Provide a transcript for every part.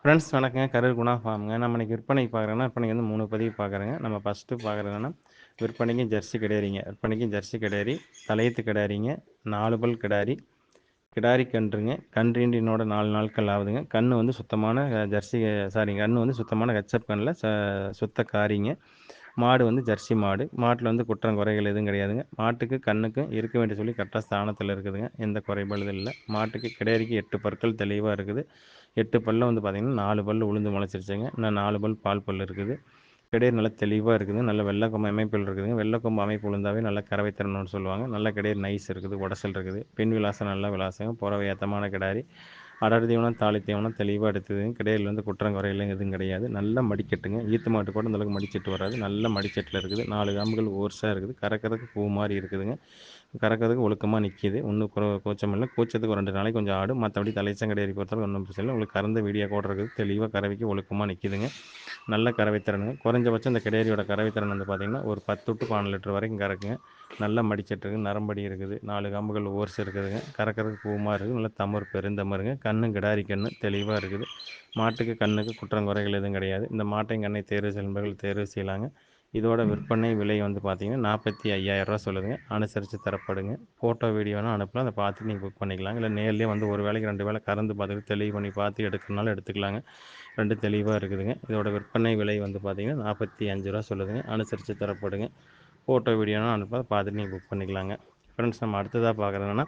Friends வணக்கங்க. கரூர் குணா ஃபார்முங்க. நம்ம இன்னைக்கு விற்பனைக்கு பார்க்குறோன்னா, விற்பனைக்கு வந்து 3 பதிவு பார்க்குறேங்க. நம்ம ஃபஸ்ட்டு பார்க்குறது என்னன்னா, விற்பனைக்கு ஜெர்சி கிடாரிங்க. விற்பனைக்கு ஜெர்சி கிடாரி, தலையத்து கிடாரிங்க, 4 பல் கிடாரி, கிடாரி கன்றுங்க. கன்று ஈன்று இன்னோட 4 நாட்கள் ஆகுதுங்க. கன்று வந்து சுத்தமான ஜெர்சி சாரிங்க, கன்று வந்து சுத்தமான ஹெச்எப் கன்றுல சுத்த காரிங்க. மாடு வந்து ஜெர்சி மாடு. மாட்டில் வந்து குற்றம் குறைகள் எதுவும் கிடையாதுங்க. மாட்டுக்கு கண்ணுக்கும் இருக்க வேண்டிய சொல்லி கரெக்டாக ஸ்தானத்தில் இருக்குதுங்க. எந்த குறைபாடுதும் இல்லை. மாட்டுக்கு கிடாரிக்கு 8 பற்கள் தெளிவாக இருக்குது. 8 பல்ல வந்து பார்த்திங்கன்னா 4 பல் உளுந்து முளைச்சிருச்சுங்க. இன்னும் 4 பல் பால் பல் இருக்குது. கிடாரி நல்லா தெளிவாக இருக்குது. நல்ல வெள்ளைக்கொம்பு அமைப்பில் இருக்குதுங்க. வெள்ளைக்கொம்பு அமைப்பு உளுந்தாவே நல்ல கறவைத்திறன்னு சொல்லுவாங்க. நல்ல கிடாரி நைஸ் இருக்குது, உடசல் இருக்குது. பெண் விலாசம் நல்ல விலாசம், புறவை ஏத்தமான கிடாரி. அடர் தீவனம் தாலி தீவனம் தெளிவாக எடுத்ததுங்க. கிடாரியில் வந்து குற்றம் குறையிலும் எதுவும் கிடையாது. நல்ல மடிக்கட்டுங்க. ஈத்து மாட்டு கூட அந்தளவுக்கு மடிச்செட்டு வராது. நல்ல மடிச்செட்டில் இருக்குது. 4 காம்புகள் ஓர்ஸாக இருக்குது. கறக்கிறதுக்கு பூ மாதிரி இருக்குதுங்க. கறக்கிறதுக்கு ஒழுக்கமாக நிற்கிது. ஒன்றும் கூச்சம் இல்லை. கூச்சத்துக்கு ஒரு 2 நாளைக்கு கொஞ்சம் ஆடும். மற்றபடி தலைச்சம் கிடாரி பொறுத்தவரை ஒன்றும் பிரச்சனை இல்லை. உங்களுக்கு கறந்த வீடியோ கூட இருக்குது. தெளிவாக கறவைக்கு ஒழுக்கமாக நிற்கிதுங்க. நல்ல கறவைத்திறனுங்க. குறைஞ்சபட்சம் இந்த கிடாரியோட கறவைத்திறன் வந்து பார்த்திங்கன்னா ஒரு 10 டு 12 லிட்டர் வரைக்கும் கறக்குங்க. நல்ல மடிச்செட்டு இருக்குது. நரம்படி இருக்குது. 4 காம்புகள் ஓர்ஸ் இருக்குதுங்க. கறக்கிறதுக்கு பூமா இருக்குது. நல்ல தமர் பெருந்தமருங்க. கண்ணு கிடாரி கண்ணு தெளிவாக இருக்குது. மாட்டுக்கு கண்ணுக்கு குற்றம் குறைகள் எதுவும் கிடையாது. இந்த மாட்டையும் கண்ணை தேர்வு செல்பவர்கள் தேர்வு செய்யலாங்க. இதோட விற்பனை விலை வந்து பார்த்தீங்கன்னா 45,000 சொல்லுதுங்க. அனுசரித்து தரப்படுங்க. ஃபோட்டோ வீடியோனா அனுப்பலாம். அதை பார்த்துட்டு நீங்கள் புக் பண்ணிக்கலாம். இல்லை நேர்லேயே வந்து ஒரு வேளைக்கு 2 வேளை கறந்து பார்த்துட்டு தெளிவு பண்ணி பார்த்து எடுக்கிறனாலும் எடுத்துக்கலாங்க. 2 தெளிவாக இருக்குதுங்க. இதோட விற்பனை விலை வந்து பார்த்தீங்கன்னா 45 சொல்லுதுங்க. அனுசரித்து தரப்படுங்க. ஃபோட்டோ வீடியோனா அனுப்பலாம். பார்த்துட்டு நீங்கள் புக் பண்ணிக்கலாங்க. ஃப்ரெண்ட்ஸ் நம்ம அடுத்ததாக பார்க்குறது என்னன்னா,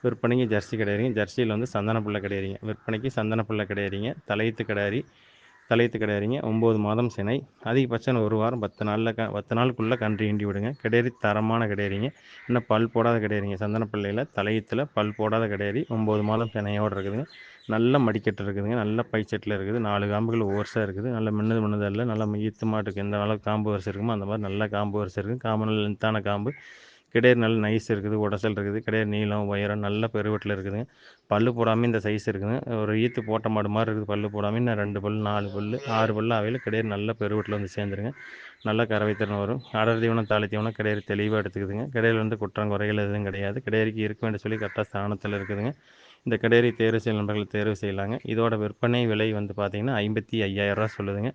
விற்பனைக்கு ஜெர்சி கிடையாதுங்க. ஜெர்சியில் வந்து சந்தன புல்லை கிடையாதுங்க. விற்பனைக்கு சந்தன புல்லை கிடையாதுங்க. தலையத்து கிடாரி, தலையத்து கிடாரிங்க. 9 மாதம் சினை. அதிகபட்சம் 1 வாரம் 10 நாளில் 10 நாளுக்குள்ளே கன்று ஈண்டி விடுங்க. கிடாரி தரமான கிடாரிங்க. இன்னும் பல் போடாத கிடாரிங்க. சந்தன பிள்ளையில் தலையத்தில் பல் போடாத கிடாரி. 9 மாதம் சினையோடு இருக்குதுங்க. நல்ல மடிக்கட்டு இருக்குதுங்க. நல்ல பைச்செட்டில் இருக்குது. 4 காம்புகள் ஓர்ஸாக இருக்குது. நல்ல மின்னதில்ல. நல்ல ஈத்து மாட்டுக்கு எந்த அளவுக்கு காம்பு வரிசை இருக்குமோ அந்த மாதிரி நல்ல காம்பு வரிசை இருக்குது. காம்பு நல்ல லென்த்தான காம்பு. கிடாரி நல்ல நைஸ் இருக்குது. உடசல் இருக்குது. கிடாரி நீளம் உயரம் நல்ல பெருவெட்டில் இருக்குதுங்க. பல்லு போடாமல் இந்த சைஸ் இருக்குதுங்க. ஒரு ஈத்து போட்ட மாடு மாதிரி இருக்குது. பல்லு போடாமல் இன்னும் 2 பல் 4 பல் 6 பல் ஆகையில் கிடாரி நல்ல பெருவெட்டில் வந்து சேர்ந்துருங்க. நல்ல கறவைத்திறன் வரும். அடர் தீவனம் தாலி தீவனம் கிடாரி தெளிவாக எடுத்துக்குதுங்க. கிடாரியில் வந்து குற்றம் குறைகள் எதுவும் கிடையாது. கிடாரிக்கு இருக்க வேண்டிய சொல்லி கரெக்டாக ஸ்தானத்தில் இருக்குதுங்க. இந்த கிடாரி தேர்வு செய்யும் நண்பர்கள் தேர்வு செய்யலாங்க. இதோட விற்பனை விலை வந்து பார்த்தீங்கன்னா 55,000 சொல்லுதுங்க.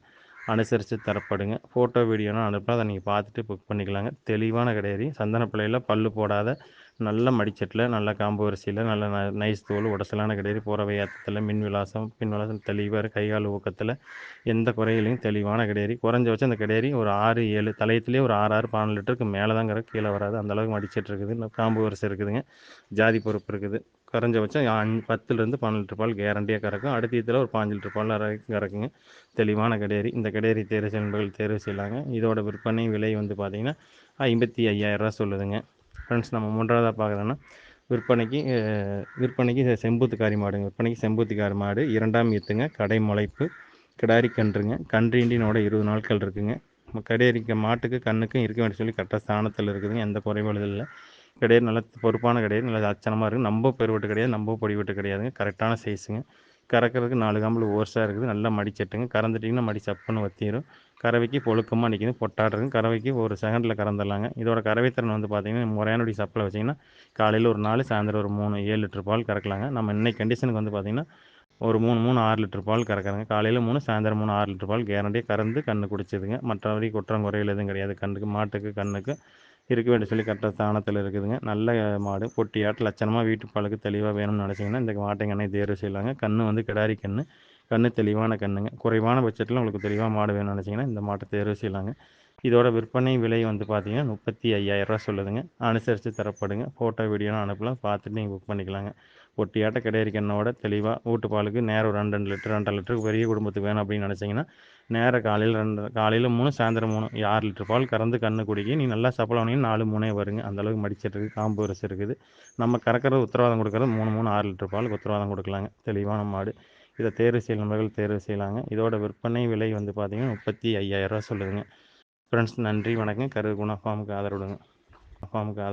அனுசரித்து தரப்படுங்க. ஃபோட்டோ வீடியோனா அனுப்பலாம். அதை நீங்கள் பார்த்துட்டு புக் பண்ணிக்கலாங்க. தெளிவான கிடாரி சந்தன பிள்ளையில் பல்லு போடாத நல்ல மடிச்செட்டில் நல்ல காம்பு வரிசையில் நல்ல நைஸ் தோல் உடசலான கிடாரி போறவை ஏற்றத்தில் மின் விலாசம் பின் விலாசம் தெளிவாக கை கால் ஊக்கத்தில் எந்த குறையிலையும் தெளிவான கிடாரி. குறைஞ்சபட்சம் அந்த கிடாரி ஒரு 6 7 தலையத்துலேயே ஒரு 6 12 லிட்டருக்கு மேலே தான் கறக்கு. கீழே வராது. அந்தளவுக்கு மடிச்செட்டு இருக்குது. இன்னும் காம்பு வரிசை இருக்குதுங்க. ஜாதி பொறுப்பு இருக்குது. குறைஞ்சபட்சம் 10லேருந்து 12 லிட்டர் பால் கேரண்டியாக கறக்கும். அடுத்த இதில் ஒரு 5 லிட்டர் பால் வரைக்கும் கறக்குங்க. தெளிவான கிடாரி. இந்த கிடாரி தேர்வு செய்பவர்கள் தேர்வு செய்யலாங்க. இதோட விற்பனை விலை வந்து பார்த்தீங்கன்னா 55,000 சொல்லுதுங்க. ஃப்ரெண்ட்ஸ் நம்ம 3வதாக பார்க்குறோன்னா விற்பனைக்கு செம்பூத்துக்காரி மாடுங்க. விற்பனைக்கு செம்பூத்துக்காரி மாடு 2ஆம் ஈத்துங்க. கடை முளைப்பு கிடாரி கன்றுங்க. கன்று ஈண்டினோட 20 நாட்கள் இருக்குதுங்க. கிடாரிக்கு மாட்டுக்கு கண்ணுக்கும் இருக்க வேண்டிய சொல்லி கரெக்டாக ஸ்தானத்தில் இருக்குதுங்க. எந்த குறைபாடும் இல்லை. கிடையாது. நல்ல பொறுப்பான கிடையாது. நல்ல அச்சனமாக இருக்குது. நம்ப பெருவெட்டு கிடையாது. நம்ப பொடி வெட்டு கிடையாதுங்க. கரெக்டான சைஸுங்க. கறக்கிறதுக்கு 4 காம்பில் ஓர்ஸாக இருக்குது. நல்லா மடிச்செட்டுங்க. கறந்துட்டிங்கன்னா மடி சப்புன்னு வத்திரும். கறவைக்கு பொழுக்கமாக நிற்கிது. பொட்டாடுறதுங்க. கறவைக்கு ஒரு செகண்டில் கறந்துடலாங்க. இதோட கறவைத்திறன் வந்து பார்த்தீங்கன்னா முறையானபடி சப்பில் வச்சிங்கன்னா காலையில் ஒரு 4 சாயந்தரம் ஒரு 3 7 லிட்டர் பால் கறக்கலாங்க. நம்ம இன்னைக்கு கண்டிஷனுக்கு வந்து பார்த்தீங்கன்னா ஒரு 3 3 6 லிட்டர் பால் கறக்குறேங்க. காலையில் 3 சாயந்தரம் 3 6 லிட்டர் பால் கேரண்டியாக கறந்து கன்று குடிச்சிதுங்க. மற்றபடி குற்றம் குறைகள் எதுவும் கிடையாது. கன்றுக்கு மாட்டுக்கு கண்ணுக்கு இருக்க வேண்டிய சொல்லி கரெக்டாக ஸ்தானத்தில் இருக்குதுங்க. நல்ல மாடு பொட்டியாட்டு லட்சணமாக வீட்டு பாலுக்கு தெளிவாக வேணும்னு நினச்சிங்கன்னா இந்த மாட்டை கண்ணை தேர்வு செய்யலாங்க. கன்று வந்து கிடாரி கன்று. கன்று தெளிவான கன்றுங்க. குறைவான பட்சத்தில் உங்களுக்கு தெளிவாக மாடு வேணும்னு நினச்சிங்கன்னா இந்த மாட்டை தேர்வு செய்யலாங்க. இதோட விற்பனை விலை வந்து பார்த்தீங்கன்னா 35,000 சொல்லுதுங்க. அனுசரித்து தரப்படுங்க. ஃபோட்டோ வீடியோலாம் அனுப்பலாம். பார்த்துட்டு நீங்கள் புக் பண்ணிக்கலாங்க. பொட்டியாட்ட கிடாரி கண்ணோட தெளிவாக வீட்டு பாலுக்கு நேரம் ஒரு 2 2 லிட்டர் 2 லிட்டருக்கு பெரிய குடும்பத்துக்கு வேணும் அப்படின்னு நினச்சிங்கன்னா நேரம் காலையில் 3 சாயந்தரம் 3 6 லிட்டர் பால் கறந்து கன்று குடிக்கி நீ நல்லா சப்பளம் பண்ணிங்கன்னா 4 3 வருங்க. அந்தளவுக்கு மடிச்சிட்டு இருக்குது. காம்பு வரிசை இருக்குது. நம்ம கறக்கிறது உத்தரவாதம் கொடுக்குறது 3 3 6 லிட்டர் பாலுக்கு உத்தரவாதம் கொடுக்கலாங்க. தெளிவான மாடு. இதை தேர்வு செய்யும் நபர்கள் தேர்வு செய்யலாங்க. இதோட விற்பனை விலை வந்து பார்த்தீங்கன்னா 35,000 சொல்லுதுங்க. ஃப்ரெண்ட்ஸ் நன்றி வணக்கம். கரூர் குணா ஃபார்முக்கு ஆதரவு கொடுங்க. ஃபார்முக்கு ஆதரவு